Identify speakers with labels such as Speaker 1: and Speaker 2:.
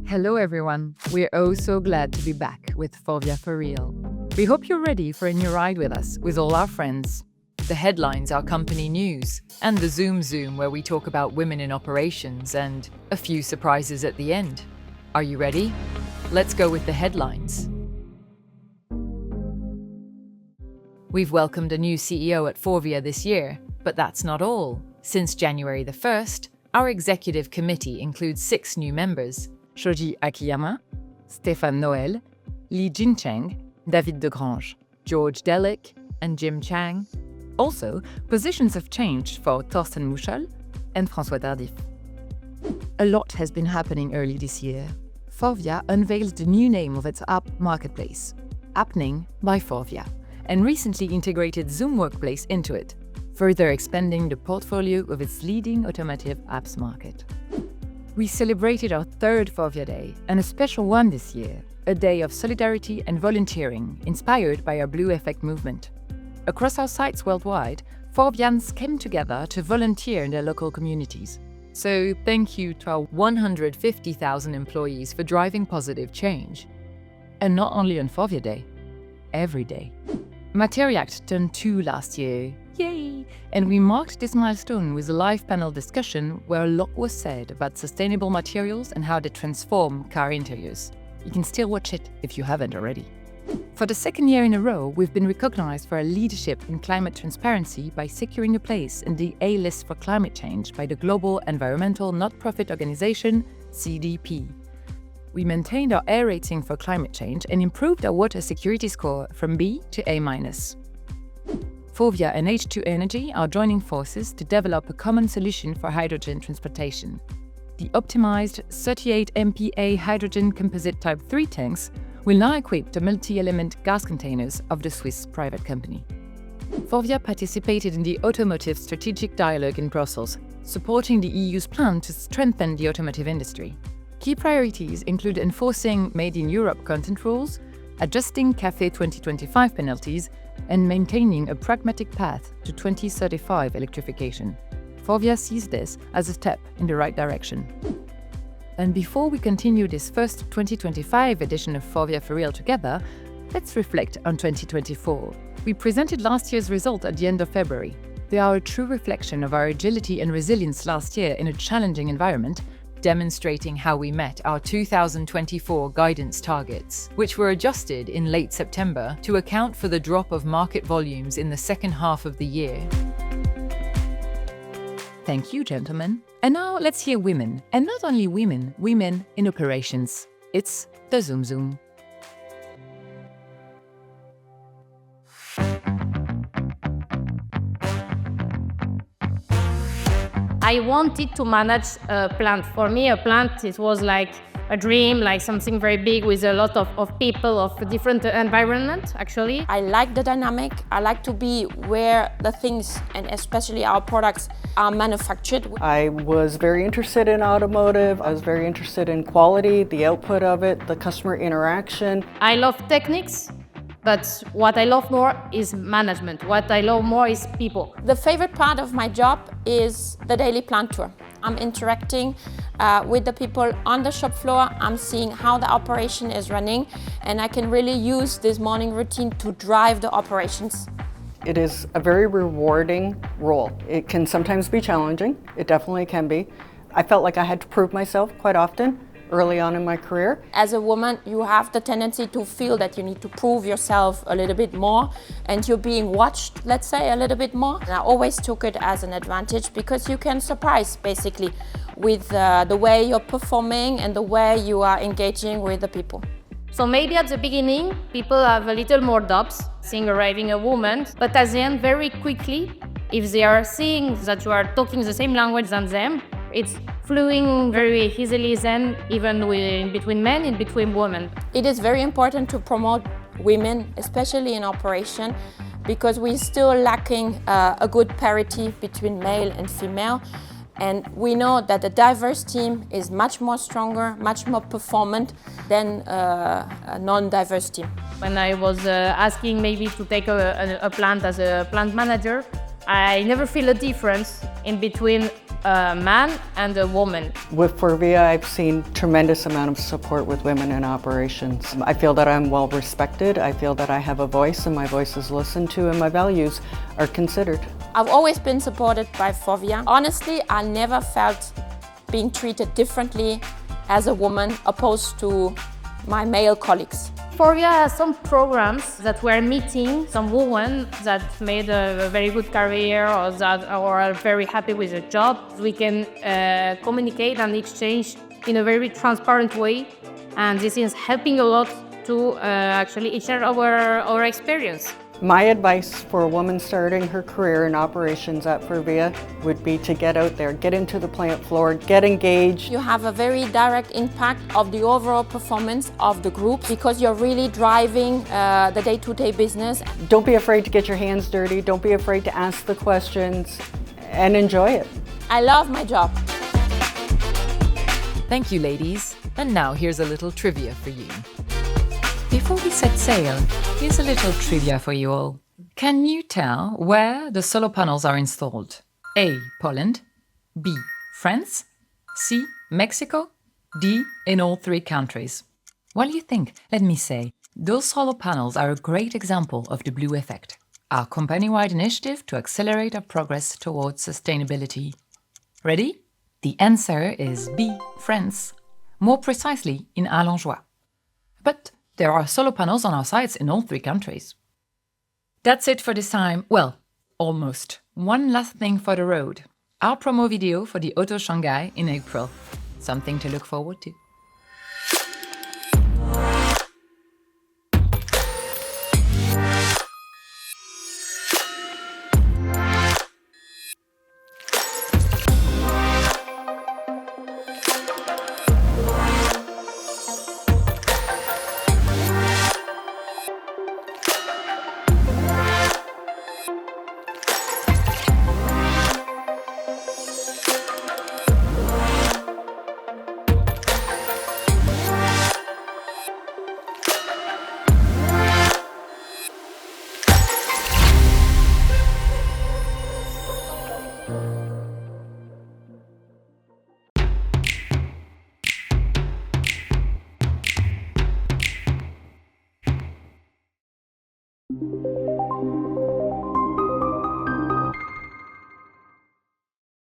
Speaker 1: Hello everyone, we're oh so glad to be back with Forvia For Reel. We hope you're ready for a new ride with us, with all our friends. The headlines are company news, and the Zoom where we talk about women in operations and a few surprises at the end. Are you ready? Let's go with the headlines. We've welcomed a new CEO at Forvia this year, but that's not all. Since January the 1st, our executive committee includes 6 new members: Shoji Akiyama, Stéphane Noël, Li Jincheng, David Degrange, George Delic, and Jim Chang. Also, positions have changed for Thorsten Muschel and François Tardif. A lot has been happening early this year. Forvia unveiled the new name of its app marketplace, Appning by Forvia, and recently integrated Zoom Workplace into it, further expanding the portfolio of its leading automotive apps market. We celebrated our 3rd Forvia Day, and a special one this year, a day of solidarity and volunteering inspired by our Blue Effect movement. Across our sites worldwide, Forvians came together to volunteer in their local communities. So thank you to our 150,000 employees for driving positive change. And not only on Forvia Day, every day. Materiact turned 2 last year, yay! And we marked this milestone with a live panel discussion where a lot was said about sustainable materials and how they transform car interiors. You can still watch it if you haven't already. For the 2nd year in a row, we've been recognized for our leadership in climate transparency by securing a place in the A-list for climate change by the global environmental not-profit organization CDP. We maintained our A rating for climate change and improved our water security score from B to A-. Forvia and H2 Energy are joining forces to develop a common solution for hydrogen transportation. The optimized 38 MPa hydrogen composite Type 3 tanks will now equip the multi-element gas containers of the Swiss private company. Forvia participated in the Automotive Strategic Dialogue in Brussels, supporting the EU's plan to strengthen the automotive industry. Key priorities include enforcing Made in Europe content rules, adjusting CAFE 2025 penalties, and maintaining a pragmatic path to 2035 electrification. Forvia sees this as a step in the right direction. And before we continue this first 2025 edition of Forvia For Reel together, let's reflect on 2024. We presented last year's result at the end of February. They are a true reflection of our agility and resilience last year in a challenging environment, demonstrating how we met our 2024 guidance targets, which were adjusted in late September to account for the drop of market volumes in the second half of the year. Thank you, gentlemen. And now let's hear women, and not only women, women in operations. It's the Zoom.
Speaker 2: I wanted to manage a plant. For me, a plant, it was like a dream, like something very big with a lot of people, of different environment, actually.
Speaker 3: I like the dynamic. I like to be where the things, and especially our products, are manufactured.
Speaker 4: I was very interested in automotive. I was very interested in quality, the output of it, the customer interaction.
Speaker 2: I love techniques, but what I love more is management. What I love more is people.
Speaker 3: The favorite part of my job is the daily plant tour. I'm interacting with the people on the shop floor. I'm seeing how the operation is running, and I can really use this morning routine to drive the operations.
Speaker 4: It is a very rewarding role. It can sometimes be challenging. It definitely can be. I felt like I had to prove myself quite often early on in my career.
Speaker 3: As a woman, you have the tendency to feel that you need to prove yourself a little bit more, and you're being watched, let's say, a little bit more. And I always took it as an advantage because you can surprise, basically, with the way you're performing and the way you are engaging with the people.
Speaker 2: So maybe at the beginning, people have a little more doubts, seeing arriving a woman, but at the end, very quickly, if they are seeing that you are talking the same language than them, it's flowing very easily then, even in between men and between women.
Speaker 3: It is very important to promote women, especially in operation, because we're still lacking a good parity between male and female. And we know that a diverse team is much more stronger, much more performant than a non-diverse team.
Speaker 2: When I was asking maybe to take a plant as a plant manager, I never feel a difference in between a man and a woman.
Speaker 4: With Forvia, I've seen tremendous amount of support with women in operations. I feel that I'm well respected. I feel that I have a voice and my voice is listened to and my values are considered.
Speaker 3: I've always been supported by Forvia. Honestly, I never felt being treated differently as a woman opposed to my male colleagues.
Speaker 2: Forvia has some programs that were meeting some women that made a very good career or that are very happy with their job. We can communicate and exchange in a very transparent way, and this is helping a lot to actually share our experience.
Speaker 4: My advice for a woman starting her career in operations at Forvia would be to get out there, get into the plant floor, get engaged.
Speaker 3: You have a very direct impact of the overall performance of the group because you're really driving the day-to-day business.
Speaker 4: Don't be afraid to get your hands dirty. Don't be afraid to ask the questions and enjoy it.
Speaker 3: I love my job.
Speaker 1: Thank you, ladies. And now here's a little trivia for you. Before we set sail, here's a little trivia for you all. Can you tell where the solar panels are installed? A. Poland, B. France, C. Mexico, D. In all three countries. While you think, let me say, those solar panels are a great example of the blue effect, our company-wide initiative to accelerate our progress towards sustainability. Ready? The answer is B. France, more precisely in Allenjoie. But there are solar panels on our sites in all three countries. That's it for this time. Well, almost. One last thing for the road. Our promo video for the Auto Shanghai in April. Something to look forward to.